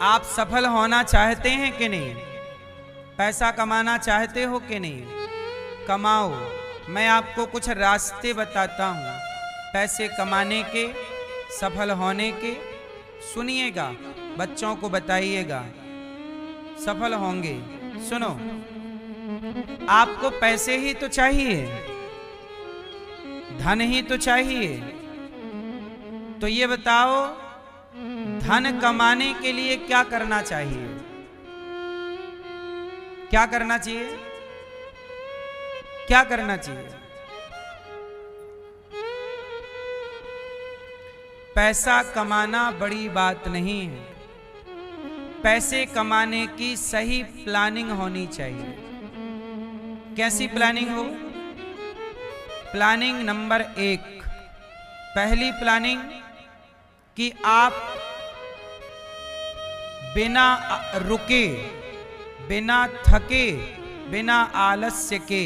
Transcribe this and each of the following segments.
आप सफल होना चाहते हैं कि नहीं? पैसा कमाना चाहते हो कि नहीं? कमाओ। मैं आपको कुछ रास्ते बताता हूँ पैसे कमाने के, सफल होने के। सुनिएगा, बच्चों को बताइएगा, सफल होंगे। सुनो, आपको पैसे ही तो चाहिए, धन ही तो चाहिए। तो ये बताओ, धन कमाने के लिए क्या करना चाहिए? क्या करना चाहिए? क्या करना चाहिए? पैसा कमाना बड़ी बात नहीं है। पैसे कमाने की सही प्लानिंग होनी चाहिए। कैसी प्लानिंग हो? प्लानिंग नंबर 1, पहली प्लानिंग कि आप बिना रुके, बिना थके, बिना आलस्य के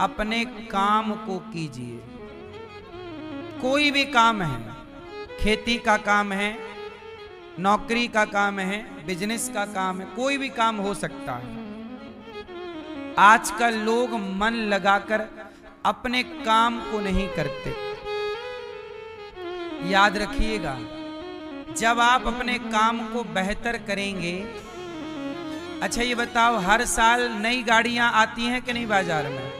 अपने काम को कीजिए। कोई भी काम है, खेती का काम है, नौकरी का काम है, बिजनेस का काम है, कोई भी काम हो सकता है। आजकल लोग मन लगाकर अपने काम को नहीं करते। याद रखिएगा, जब आप अपने काम को बेहतर करेंगे। अच्छा ये बताओ, हर साल नई गाड़ियां आती हैं कि नहीं बाजार में?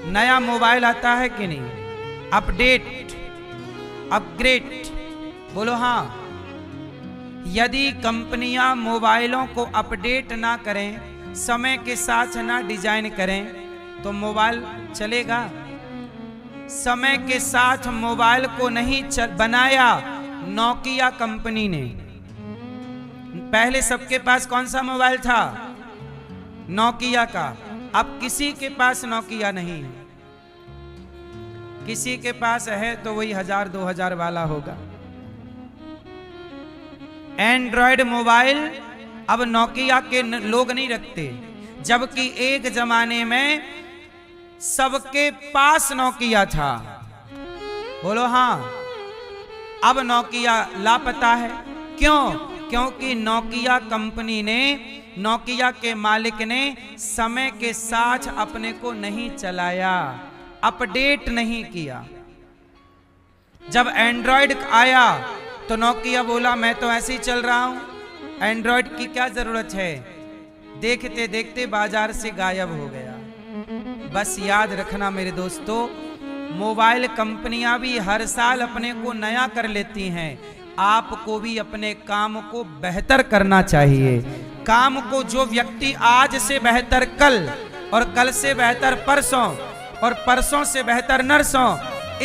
नया मोबाइल आता है कि नहीं? अपडेट, अपग्रेड, बोलो हाँ। यदि कंपनियां मोबाइलों को अपडेट ना करें, समय के साथ ना डिजाइन करें, तो मोबाइल चलेगा? समय के साथ मोबाइल को नहीं बनाया नोकिया कंपनी ने। पहले सबके पास कौन सा मोबाइल था? नोकिया का। अब किसी के पास नोकिया नहीं है। किसी के पास है तो वही 1000-2000 वाला होगा। एंड्रॉयड मोबाइल अब नोकिया के लोग नहीं रखते, जबकि एक जमाने में सबके पास नोकिया था। बोलो हाँ। अब नोकिया लापता है। क्यों? क्योंकि नोकिया कंपनी ने, नोकिया के मालिक ने समय के साथ अपने को नहीं चलाया, अपडेट नहीं किया। जब एंड्रॉयड आया तो नोकिया बोला मैं तो ऐसे ही चल रहा हूं, एंड्रॉयड की क्या जरूरत है। देखते देखते बाजार से गायब हो गया। बस याद रखना मेरे दोस्तों, मोबाइल कंपनियां भी हर साल अपने को नया कर लेती हैं। आपको भी अपने काम को बेहतर करना चाहिए। काम को जो व्यक्ति आज से बेहतर कल, और कल से बेहतर परसों, और परसों से बेहतर नरसों,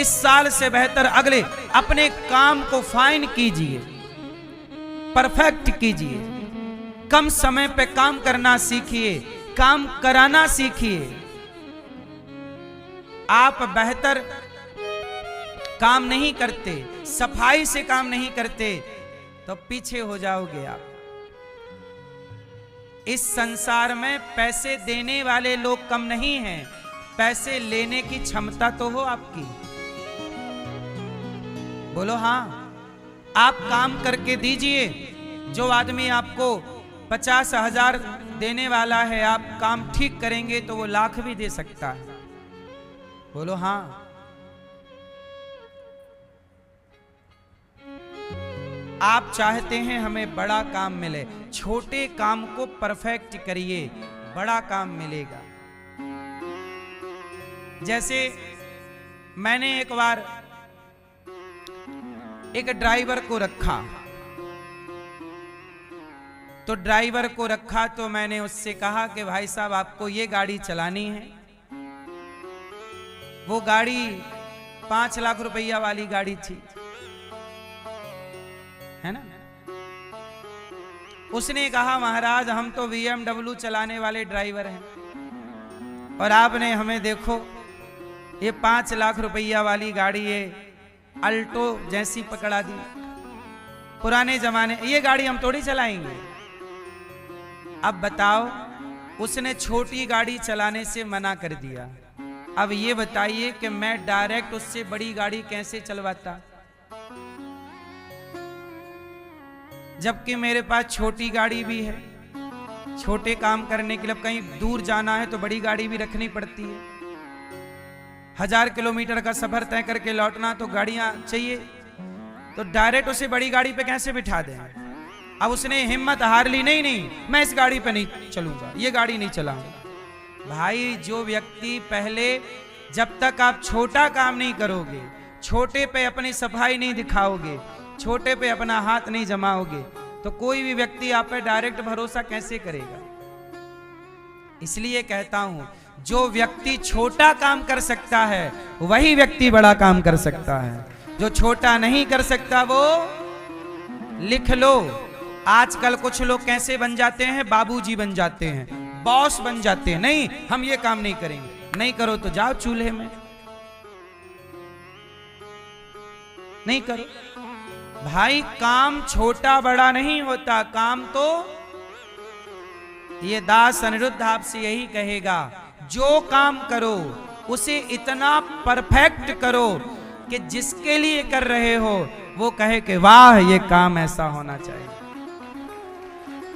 इस साल से बेहतर अगले, अपने काम को फाइन कीजिए, परफेक्ट कीजिए। कम समय पे काम करना सीखिए, काम कराना सीखिए। आप बेहतर काम नहीं करते, सफाई से काम नहीं करते, तो पीछे हो जाओगे आप। इस संसार में पैसे देने वाले लोग कम नहीं हैं, पैसे लेने की क्षमता तो हो आपकी। बोलो हाँ। आप काम करके दीजिए। जो आदमी आपको 50,000 देने वाला है, आप काम ठीक करेंगे तो वो लाख भी दे सकता है। बोलो हाँ। आप चाहते हैं हमें बड़ा काम मिले, छोटे काम को परफेक्ट करिए, बड़ा काम मिलेगा। जैसे मैंने एक बार एक ड्राइवर को रखा, तो ड्राइवर को रखा तो मैंने उससे कहा कि भाई साहब आपको ये गाड़ी चलानी है। वो गाड़ी 5 लाख रुपया वाली गाड़ी थी, है ना। उसने कहा महाराज हम तो BMW चलाने वाले ड्राइवर हैं, और आपने हमें देखो ये 5 लाख रुपया वाली गाड़ी, ये अल्टो जैसी पकड़ा दी। पुराने जमाने ये गाड़ी हम थोड़ी चलाएंगे। अब बताओ, उसने छोटी गाड़ी चलाने से मना कर दिया। अब ये बताइए कि मैं डायरेक्ट उससे बड़ी गाड़ी कैसे चलवाता। जबकि मेरे पास छोटी गाड़ी भी है। छोटे काम करने के लिए कहीं दूर जाना है तो बड़ी गाड़ी भी रखनी पड़ती है। 1000 किलोमीटर का सफर तय करके लौटना तो गाड़ियां चाहिए, तो डायरेक्ट उसे बड़ी गाड़ी पे कैसे बिठा दें। अब उसने हिम्मत हार ली, नहीं नहीं मैं इस गाड़ी पे नहीं चलूंगा, ये गाड़ी नहीं चलाऊंगा। भाई जो व्यक्ति पहले, जब तक आप छोटा काम नहीं करोगे, छोटे पे अपनी सफाई नहीं दिखाओगे, छोटे पे अपना हाथ नहीं जमाओगे, तो कोई भी व्यक्ति आप पे डायरेक्ट भरोसा कैसे करेगा। इसलिए कहता हूं, जो व्यक्ति छोटा काम कर सकता है वही व्यक्ति बड़ा काम कर सकता है। जो छोटा नहीं कर सकता वो लिख लो। आजकल कुछ लोग कैसे बन जाते हैं, बाबूजी बन जाते हैं, बॉस बन जाते हैं। नहीं हम ये काम नहीं करेंगे, नहीं करो तो जाओ चूल्हे में, नहीं करो। भाई काम छोटा बड़ा नहीं होता, काम तो ये दास अनिरुद्ध आपसे यही कहेगा, जो काम करो उसे इतना परफेक्ट करो कि जिसके लिए कर रहे हो वो कहे कि वाह ये काम ऐसा होना चाहिए।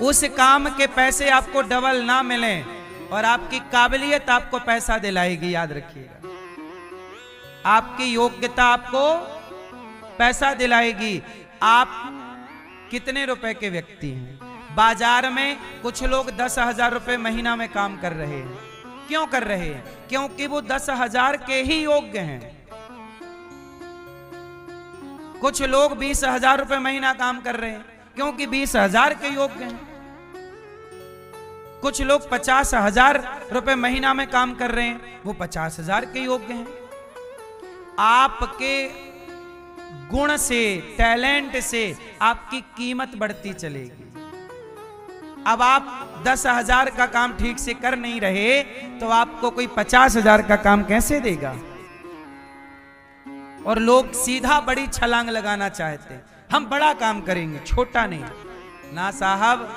उस काम के पैसे आपको डबल ना मिले और आपकी काबिलियत आपको पैसा दिलाएगी, याद रखिएगा। आपकी योग्यता आपको पैसा दिलाएगी। आप कितने रुपए के व्यक्ति हैं? बाजार में कुछ लोग 10,000 रुपए महीना में काम कर रहे हैं। क्यों कर रहे हैं? क्योंकि वो 10,000 के ही योग्य हैं। कुछ लोग 20,000 रुपए महीना काम कर रहे हैं क्योंकि 20,000 के योग्य हैं। कुछ लोग 50,000 रुपए महीना में काम कर रहे हैं, वो 50,000 के योग्य हैं। आपके गुण से, टैलेंट से आपकी कीमत बढ़ती चलेगी। अब आप 10,000 का काम ठीक से कर नहीं रहे तो आपको कोई 50,000 का काम कैसे देगा। और लोग सीधा बड़ी छलांग लगाना चाहते, हम बड़ा काम करेंगे, छोटा नहीं। ना साहब,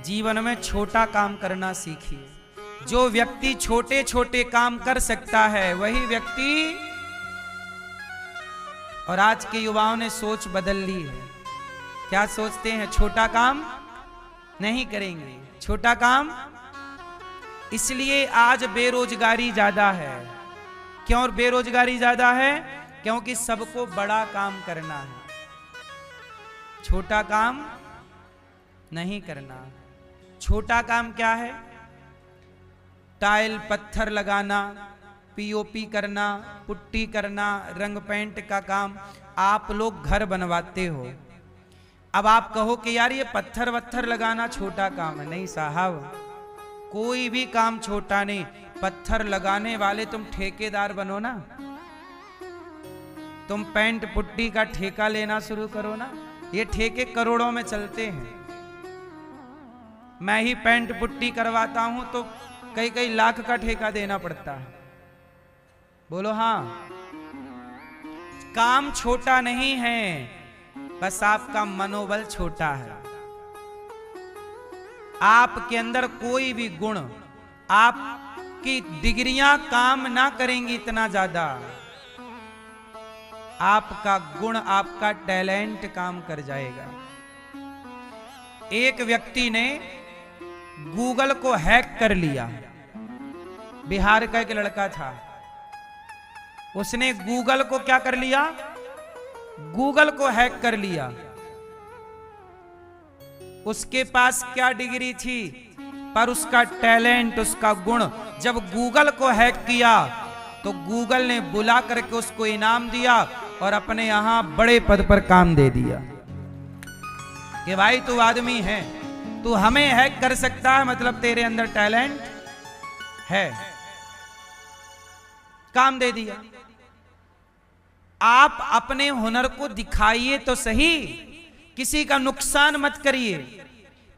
जीवन में छोटा काम करना सीखिए। जो व्यक्ति छोटे छोटे काम कर सकता है वही व्यक्ति, और आज के युवाओं ने सोच बदल ली है। क्या सोचते हैं? छोटा काम नहीं करेंगे, छोटा काम। इसलिए आज बेरोजगारी ज्यादा है। क्यों बेरोजगारी ज्यादा है? क्योंकि सबको बड़ा काम करना है, छोटा काम नहीं करना। छोटा काम क्या है? टाइल पत्थर लगाना, पीओपी करना, पुट्टी करना, रंग पेंट का काम। आप लोग घर बनवाते हो, अब आप कहो कि यार ये पत्थर वत्थर लगाना छोटा काम है। नहीं साहब, कोई भी काम छोटा नहीं। पत्थर लगाने वाले तुम ठेकेदार बनो ना, तुम पेंट पुट्टी का ठेका लेना शुरू करो ना। ये ठेके करोड़ों में चलते हैं। मैं ही पेंट पुट्टी करवाता हूं तो कई कई लाख का ठेका देना पड़ता है। बोलो हाँ। काम छोटा नहीं है, बस आपका मनोबल छोटा है। आपके अंदर कोई भी गुण, आपकी डिग्रियां काम ना करेंगी इतना ज्यादा, आपका गुण, आपका टैलेंट काम कर जाएगा। एक व्यक्ति ने गूगल को हैक कर लिया। बिहार का एक लड़का था, उसने गूगल को क्या कर लिया? गूगल को हैक कर लिया। उसके पास क्या डिग्री थी, पर उसका टैलेंट, उसका गुण। जब गूगल को हैक किया तो गूगल ने बुला करके उसको इनाम दिया और अपने यहां बड़े पद पर काम दे दिया कि भाई तू आदमी है, तू हमें हैक कर सकता है, मतलब तेरे अंदर टैलेंट है। काम दे दिया। आप अपने हुनर को दिखाइए तो सही, किसी का नुकसान मत करिए,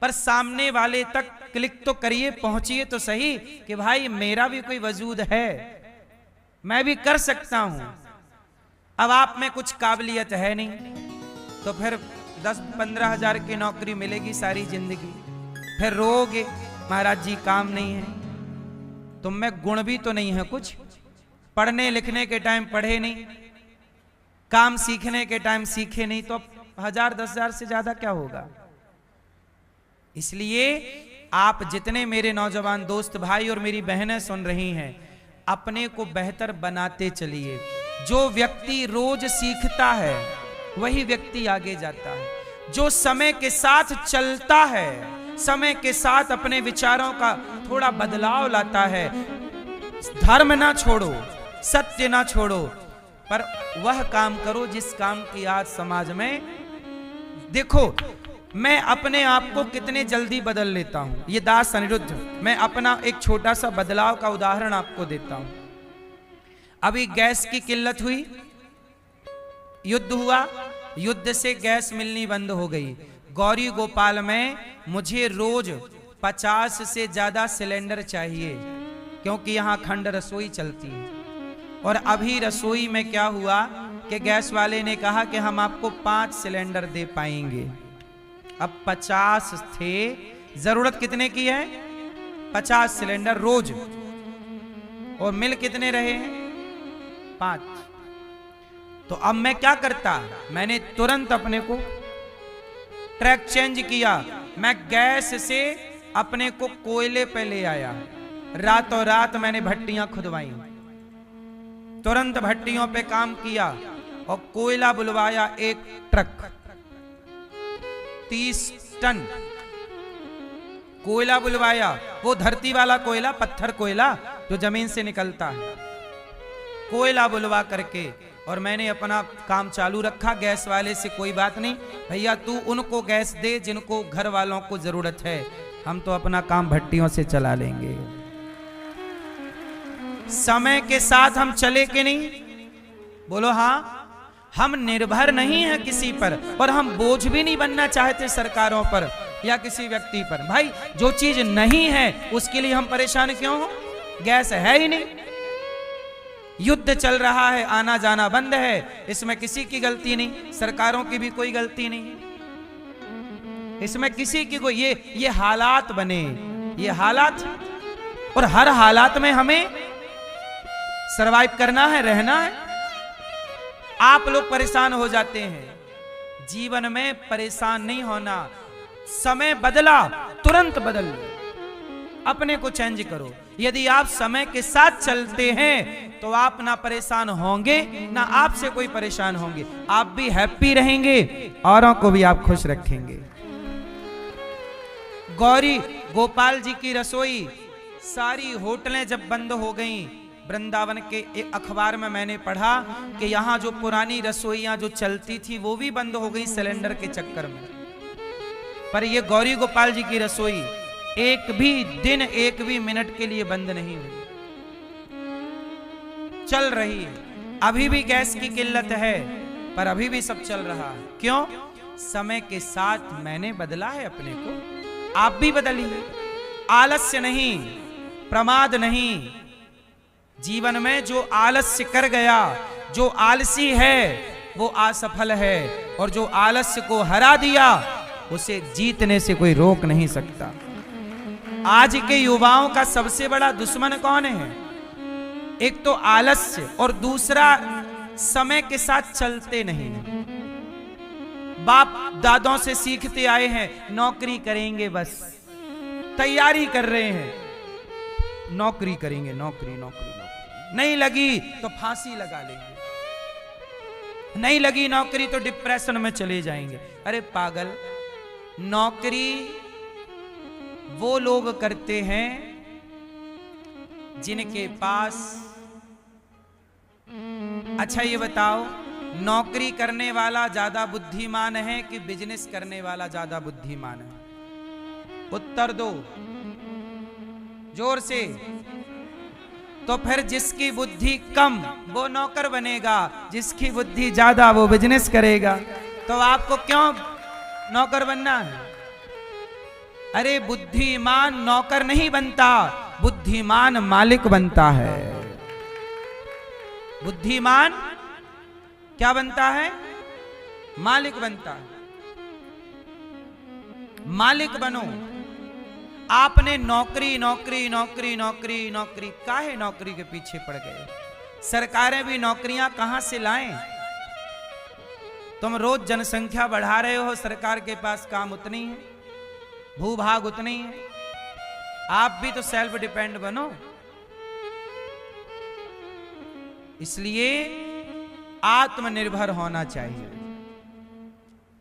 पर सामने वाले तक क्लिक तो करिए, पहुंचिए तो सही कि भाई मेरा भी कोई वजूद है, मैं भी कर सकता हूं। अब आप में कुछ काबिलियत है नहीं तो फिर 10-15 हजार की नौकरी मिलेगी सारी जिंदगी, फिर रोगे महाराज जी काम नहीं है। तुम में गुण भी तो नहीं है कुछ, पढ़ने लिखने के टाइम पढ़े नहीं, काम सीखने के टाइम सीखे नहीं, तो 1000 10,000 से ज्यादा क्या होगा। इसलिए आप जितने मेरे नौजवान दोस्त भाई और मेरी बहनें सुन रही हैं, अपने को बेहतर बनाते चलिए। जो व्यक्ति रोज सीखता है वही व्यक्ति आगे जाता है। जो समय के साथ चलता है, समय के साथ अपने विचारों का थोड़ा बदलाव लाता है, धर्म ना छोड़ो, सत्य ना छोड़ो, पर वह काम करो जिस काम की आज समाज में। देखो मैं अपने आप को कितने जल्दी बदल लेता हूं, ये दास अनिरुद्ध, मैं अपना एक छोटा सा बदलाव का उदाहरण आपको देता हूं। अभी गैस की किल्लत हुई, युद्ध हुआ, युद्ध से गैस मिलनी बंद हो गई। गौरी गोपाल में मुझे रोज 50 से ज्यादा सिलेंडर चाहिए, क्योंकि यहां खंड रसोई चलती है। और अभी रसोई में क्या हुआ कि गैस वाले ने कहा कि हम आपको 5 सिलेंडर दे पाएंगे। अब 50 थे, जरूरत कितने की है? 50 सिलेंडर रोज, और मिल कितने रहे हैं? 5। तो अब मैं क्या करता, मैंने तुरंत अपने को ट्रैक चेंज किया। मैं गैस से अपने को कोयले पे ले आया। रातों रात मैंने भट्टियां खुदवाई, तुरंत भट्टियों पे काम किया और कोयला बुलवाया। एक ट्रक 30 टन कोयला बुलवाया। वो धरती वाला कोयला, पत्थर कोयला जो जमीन से निकलता है, कोयला बुलवा करके और मैंने अपना काम चालू रखा। गैस वाले से कोई बात नहीं भैया, तू उनको गैस दे जिनको घर वालों को जरूरत है, हम तो अपना काम भट्टियों से चला लेंगे। समय के साथ हम चले कि नहीं? बोलो हाँ। हम निर्भर नहीं हैं किसी पर, और हम बोझ भी नहीं बनना चाहते सरकारों पर या किसी व्यक्ति पर। भाई जो चीज नहीं है उसके लिए हम परेशान क्यों हो? गैस है ही नहीं, युद्ध चल रहा है, आना जाना बंद है, इसमें किसी की गलती नहीं, सरकारों की भी कोई गलती नहीं, इसमें किसी की कोई, ये हालात बने, ये हालात, और हर हालात में हमें सरवाइव करना है, रहना है। आप लोग परेशान हो जाते हैं, जीवन में परेशान नहीं होना। समय बदला, तुरंत बदल लो, अपने को चेंज करो। यदि आप समय के साथ चलते हैं तो आप ना परेशान होंगे, ना आपसे कोई परेशान होंगे, आप भी हैप्पी रहेंगे, औरों को भी आप खुश रखेंगे। गौरी गोपाल जी की रसोई, सारी होटलें जब बंद हो गईं, वृंदावन के एक अखबार में मैंने पढ़ा कि यहां जो पुरानी रसोइयां जो चलती थी वो भी बंद हो गई सिलेंडर के चक्कर में। पर ये गौरी गोपाल जी की रसोई एक भी दिन, एक भी मिनट के लिए बंद नहीं हुई, चल रही है। अभी भी गैस की किल्लत है, पर अभी भी सब चल रहा है। क्यों? समय के साथ मैंने बदला है अपने को, आप भी बदलिए। आलस्य नहीं, प्रमाद नहीं। जीवन में जो आलस्य कर गया, जो आलसी है वो असफल है, और जो आलस्य को हरा दिया उसे जीतने से कोई रोक नहीं सकता। आज के युवाओं का सबसे बड़ा दुश्मन कौन है? एक तो आलस्य, और दूसरा समय के साथ चलते नहीं। बाप दादों से सीखते आए हैं, नौकरी करेंगे, बस तैयारी कर रहे हैं, नौकरी करेंगे, नौकरी नौकरी नौकरी, नहीं लगी तो फांसी लगा लेंगे, नहीं लगी नौकरी तो डिप्रेशन में चले जाएंगे। अरे पागल, नौकरी वो लोग करते हैं जिनके पास, अच्छा ये बताओ, नौकरी करने वाला ज्यादा बुद्धिमान है कि बिजनेस करने वाला ज्यादा बुद्धिमान है? उत्तर दो जोर से। तो फिर जिसकी बुद्धि कम वो नौकर बनेगा, जिसकी बुद्धि ज्यादा वो बिजनेस करेगा। तो आपको क्यों नौकर बनना है? अरे बुद्धिमान नौकर नहीं बनता, बुद्धिमान मालिक बनता है। बुद्धिमान क्या बनता है? मालिक बनता है। मालिक बनो। आपने नौकरी नौकरी नौकरी नौकरी नौकरी, काहे नौकरी के पीछे पड़ गए? सरकारें भी नौकरियां कहां से लाएं? तुम रोज जनसंख्या बढ़ा रहे हो, सरकार के पास काम उतनी है, भूभाग उतनी है, आप भी तो सेल्फ डिपेंड बनो। इसलिए आत्मनिर्भर होना चाहिए।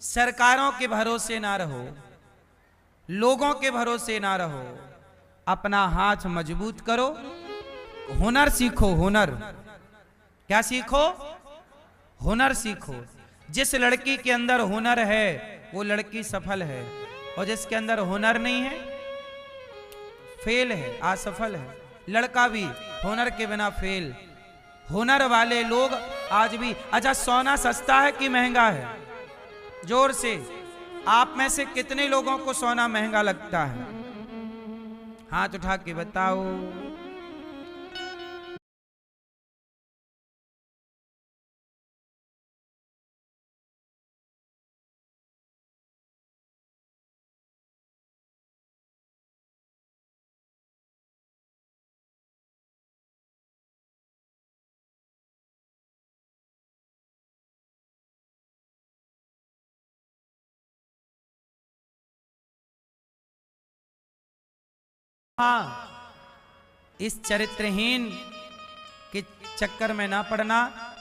सरकारों के भरोसे ना रहो, लोगों के भरोसे ना रहो, अपना हाथ मजबूत करो, हुनर सीखो। हुनर क्या सीखो? हुनर सीखो। जिस लड़की के अंदर हुनर है वो लड़की सफल है, और जिसके अंदर हुनर नहीं है फेल है, असफल है। लड़का भी हुनर के बिना फेल। हुनर वाले लोग आज भी। अच्छा, सोना सस्ता है कि महंगा है? जोर से, आप में से कितने लोगों को सोना महंगा लगता है? हाथ उठा के बताओ। हाँ, इस चरित्रहीन के चक्कर में ना पड़ना।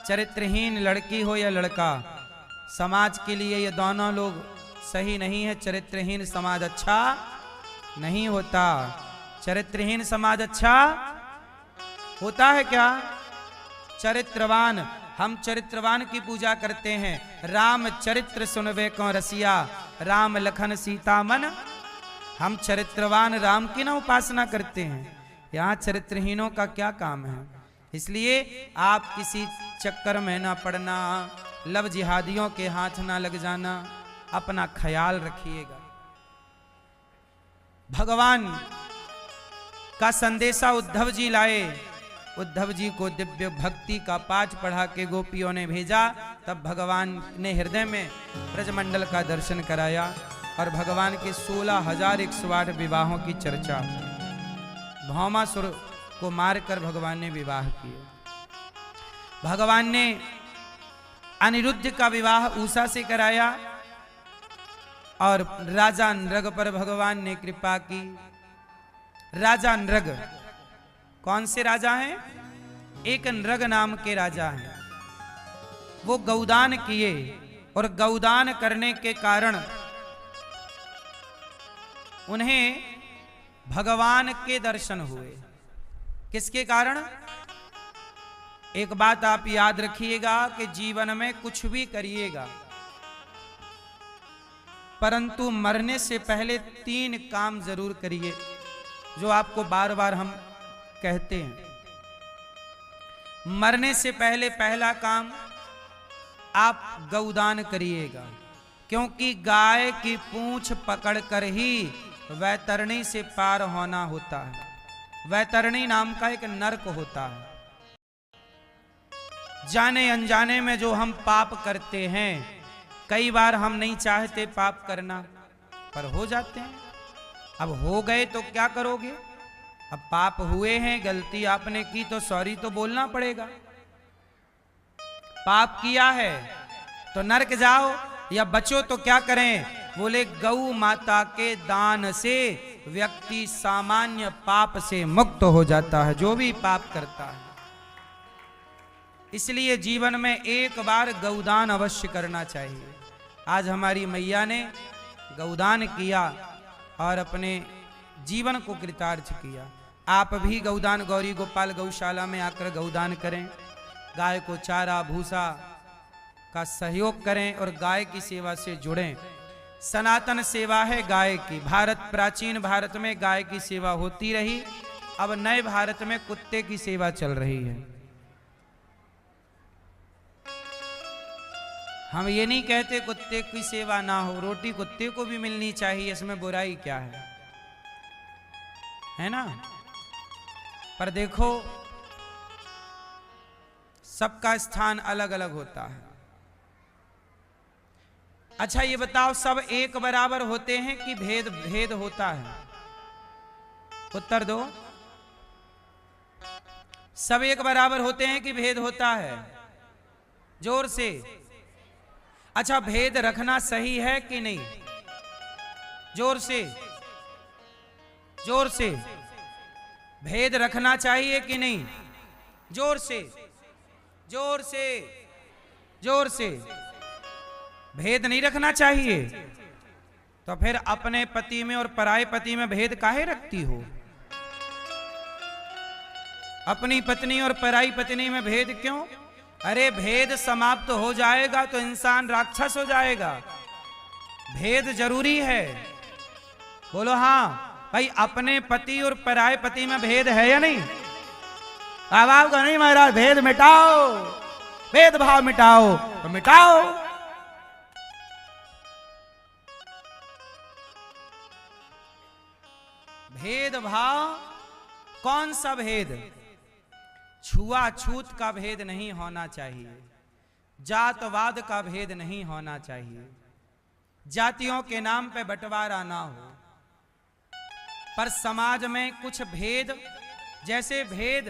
चरित्रहीन लड़की हो या लड़का, समाज के लिए ये दोनों लोग सही नहीं है। चरित्रहीन समाज अच्छा नहीं होता। चरित्रहीन समाज अच्छा होता है क्या? चरित्रवान। हम चरित्रवान की पूजा करते हैं। राम चरित्र सुनवे को रसिया, राम लखन सीता मन। हम चरित्रवान राम की ना उपासना करते हैं। यहाँ चरित्रहीनों का क्या काम है? इसलिए आप किसी चक्कर में ना पड़ना, लव जिहादियों के हाथ ना लग जाना, अपना ख्याल रखिएगा। भगवान का संदेशा उद्धव जी लाए। उद्धव जी को दिव्य भक्ति का पाठ पढ़ा के गोपियों ने भेजा। तब भगवान ने हृदय में ब्रजमंडल का दर्शन कराया और भगवान के 16,108 विवाहों की चर्चा। भौमासुर को मारकर भगवान ने विवाह किए। भगवान ने अनिरुद्ध का विवाह उषा से कराया और राजा नृग पर भगवान ने कृपा की। राजा नृग कौन से राजा हैं? एक नृग नाम के राजा हैं। वो गौदान किए और गौदान करने के कारण उन्हें भगवान के दर्शन हुए। किसके कारण? एक बात आप याद रखिएगा कि जीवन में कुछ भी करिएगा, परंतु मरने से पहले 3 काम जरूर करिए, जो आपको बार बार हम कहते हैं। मरने से पहले पहला काम, आप गौदान करिएगा, क्योंकि गाय की पूंछ पकड़कर ही वैतरणी से पार होना होता है। वैतरणी नाम का एक नरक होता है। जाने अनजाने में जो हम पाप करते हैं, कई बार हम नहीं चाहते पाप करना, पर हो जाते हैं। अब हो गए तो क्या करोगे? अब पाप हुए हैं, गलती आपने की तो सॉरी तो बोलना पड़ेगा। पाप किया है तो नरक जाओ या बचो तो क्या करें? बोले गौ माता के दान से व्यक्ति सामान्य पाप से मुक्त हो जाता है, जो भी पाप करता है। इसलिए जीवन में एक बार गौदान अवश्य करना चाहिए। आज हमारी मैया ने गौदान किया और अपने जीवन को कृतार्थ किया। आप भी गौदान गौरी गोपाल गौशाला में आकर गौदान करें, गाय को चारा भूसा का सहयोग करें और गाय की सेवा से जुड़ें। सनातन सेवा है गाय की। प्राचीन भारत में गाय की सेवा होती रही, अब नए भारत में कुत्ते की सेवा चल रही है। हम ये नहीं कहते कुत्ते की सेवा ना हो, रोटी कुत्ते को भी मिलनी चाहिए, इसमें बुराई क्या है ना? पर देखो, सबका स्थान अलग अलग होता है। अच्छा ये बताओ, सब एक बराबर होते हैं कि भेद भेद होता है? उत्तर दो। सब एक बराबर होते हैं कि भेद होता है? जोर से। अच्छा, भेद रखना सही है कि नहीं? जोर से, जोर से। भेद रखना चाहिए कि नहीं? जोर से, जोर से, जोर से। भेद नहीं रखना चाहिए। तो फिर अपने पति में और पराये पति में भेद काहे रखती हो? अपनी पत्नी और पराई पत्नी में भेद क्यों? अरे भेद समाप्त हो जाएगा तो इंसान राक्षस हो जाएगा। भेद जरूरी है। बोलो हाँ भाई, अपने पति और पराये पति में भेद है या नहीं? आवाज को नहीं महाराज, भेद मिटाओ, भेदभाव मिटाओ, तो मिटाओ। भेदभाव कौन सा भेद? छुआछूत का भेद नहीं होना चाहिए, जातवाद का भेद नहीं होना चाहिए, जातियों के नाम पे बंटवारा ना हो। पर समाज में कुछ भेद, जैसे भेद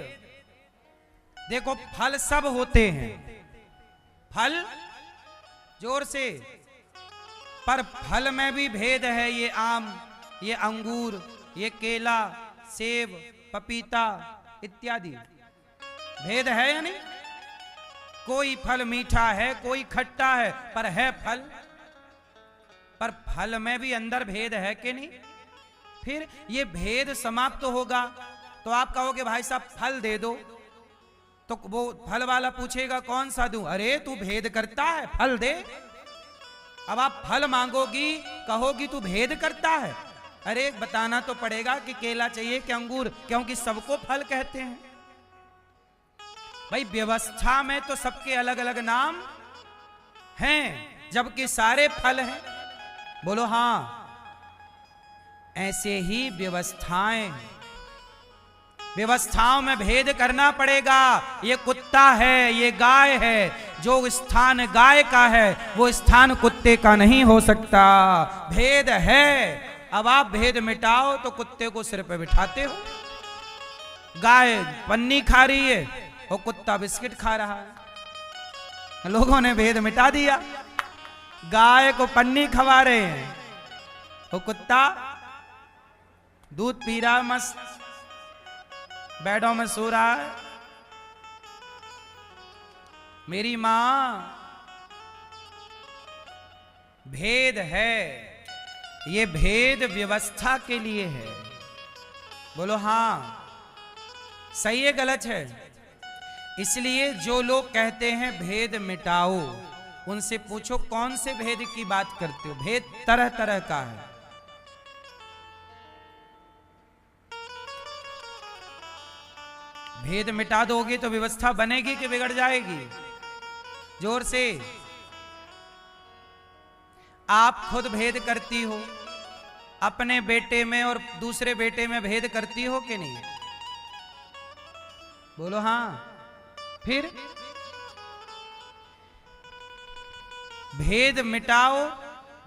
देखो, फल सब होते हैं, फल, जोर से, पर फल में भी भेद है। ये आम, ये अंगूर, ये केला, सेब, पपीता इत्यादि, भेद है या नहीं? कोई फल मीठा है, कोई खट्टा है, पर है फल। पर फल में भी अंदर भेद है कि नहीं? फिर ये भेद समाप्त होगा तो आप कहोगे भाई साहब फल दे दो, तो वो फल वाला पूछेगा कौन सा दूं? अरे तू भेद करता है, फल दे। अब आप फल मांगोगी, कहोगी तू भेद करता है। अरे बताना तो पड़ेगा कि केला चाहिए कि अंगूर, क्योंकि सबको फल कहते हैं। भाई व्यवस्था में तो सबके अलग अलग नाम हैं, जबकि सारे फल हैं। बोलो हाँ। ऐसे ही व्यवस्थाओं में भेद करना पड़ेगा। ये कुत्ता है, ये गाय है, जो स्थान गाय का है वो स्थान कुत्ते का नहीं हो सकता। भेद है। अब आप भेद मिटाओ तो कुत्ते को सिर पे बिठाते हो। गाय पन्नी खा रही है और कुत्ता बिस्किट खा रहा है। लोगों ने भेद मिटा दिया, गाय को पन्नी खवा रहे हैं, वो कुत्ता दूध पी रहा, मस्त बेडों में सो रहा है। मेरी मां, भेद है, ये भेद व्यवस्था के लिए है। बोलो हाँ, सही है गलत है? इसलिए जो लोग कहते हैं भेद मिटाओ, उनसे पूछो कौन से भेद की बात करते हो? भेद तरह तरह का है। भेद मिटा दोगे तो व्यवस्था बनेगी कि बिगड़ जाएगी? जोर से। आप खुद भेद करती हो, अपने बेटे में और दूसरे बेटे में भेद करती हो कि नहीं? बोलो हाँ। फिर भेद मिटाओ।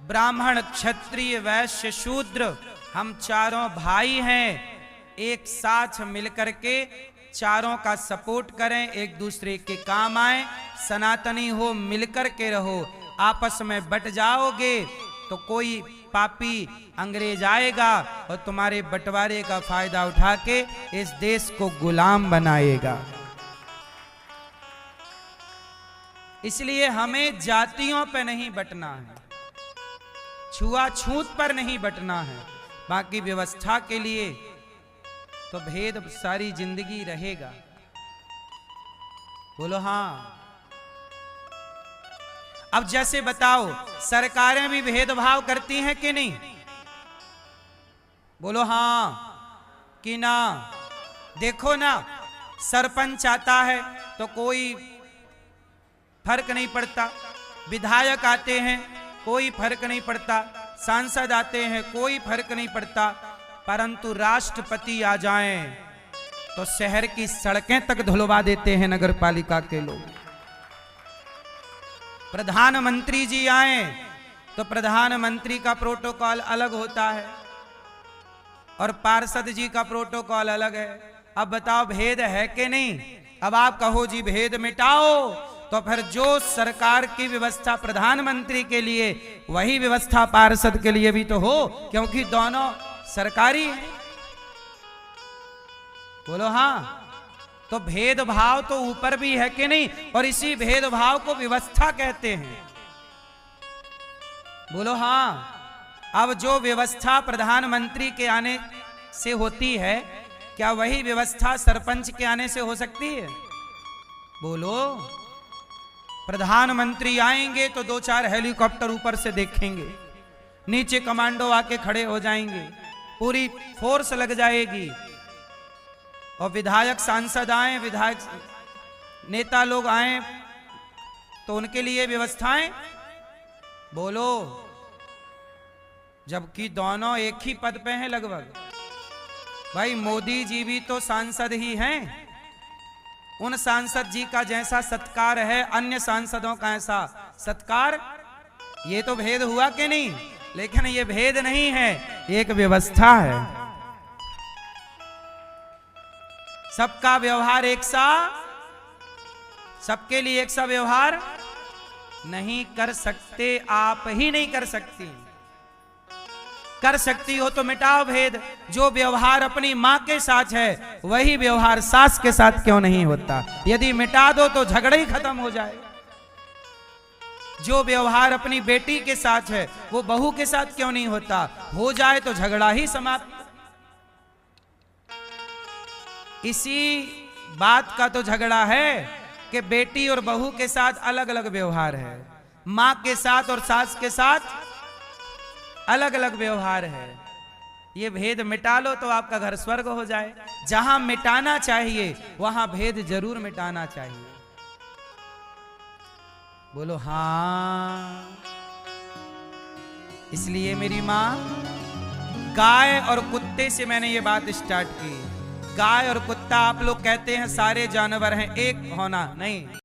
ब्राह्मण, क्षत्रिय, वैश्य, शूद्र, हम चारों भाई हैं। एक साथ मिलकर के चारों का सपोर्ट करें, एक दूसरे के काम आए, सनातनी हो, मिलकर के रहो। आपस में बट जाओगे तो कोई पापी अंग्रेज आएगा और तुम्हारे बंटवारे का फायदा उठा के इस देश को गुलाम बनाएगा। इसलिए हमें जातियों पर नहीं बटना है, छुआछूत पर नहीं बटना है। बाकी व्यवस्था के लिए तो भेद सारी जिंदगी रहेगा। बोलो हाँ। अब जैसे बताओ, सरकारें भी भेदभाव करती हैं कि नहीं? बोलो हाँ कि ना? देखो ना, सरपंच आता है तो कोई फर्क नहीं पड़ता, विधायक आते हैं कोई फर्क नहीं पड़ता, सांसद आते हैं कोई फर्क नहीं पड़ता, परंतु राष्ट्रपति आ जाएं तो शहर की सड़कें तक धुलवा देते हैं नगर पालिका के लोग। प्रधानमंत्री जी आए तो प्रधानमंत्री का प्रोटोकॉल अलग होता है और पार्षद जी का प्रोटोकॉल अलग है। अब बताओ भेद है कि नहीं? अब आप कहो जी भेद मिटाओ तो फिर जो सरकार की व्यवस्था प्रधानमंत्री के लिए, वही व्यवस्था पार्षद के लिए भी तो हो, क्योंकि दोनों सरकारी हैं। बोलो हाँ। तो भेदभाव तो ऊपर भी है कि नहीं, और इसी भेदभाव को व्यवस्था कहते हैं। बोलो हाँ। अब जो व्यवस्था प्रधानमंत्री के आने से होती है, क्या वही व्यवस्था सरपंच के आने से हो सकती है? बोलो। प्रधानमंत्री आएंगे तो 2-4 हेलीकॉप्टर ऊपर से देखेंगे, नीचे कमांडो आके खड़े हो जाएंगे, पूरी फोर्स लग जाएगी। और विधायक सांसद आए, विधायक नेता लोग आए, तो उनके लिए व्यवस्थाएं। बोलो। जबकि दोनों एक ही पद पे हैं लगभग। भाई मोदी जी भी तो सांसद ही हैं। उन सांसद जी का जैसा सत्कार है, अन्य सांसदों का ऐसा सत्कार। ये तो भेद हुआ कि नहीं? लेकिन ये भेद नहीं है, एक व्यवस्था है। सबका व्यवहार एक सा, सबके लिए एक सा व्यवहार नहीं कर सकते। आप ही नहीं कर सकती। कर सकती हो तो मिटाओ भेद। जो व्यवहार अपनी मां के साथ है, वही व्यवहार सास के साथ क्यों नहीं होता? यदि मिटा दो तो झगड़ा ही खत्म हो जाएगा। जो व्यवहार अपनी बेटी के साथ है, वो बहू के साथ क्यों नहीं होता? हो जाए तो झगड़ा ही समाप्त। इसी बात का तो झगड़ा है कि बेटी और बहू के साथ अलग अलग व्यवहार है, मां के साथ और सास के साथ अलग अलग व्यवहार है। ये भेद मिटा लो तो आपका घर स्वर्ग हो जाए। जहां मिटाना चाहिए वहां भेद जरूर मिटाना चाहिए। बोलो हाँ। इसलिए मेरी मां, गाय और कुत्ते से मैंने ये बात स्टार्ट की। गाय और कुत्ता, आप लोग कहते हैं सारे जानवर हैं, एक होना नहीं।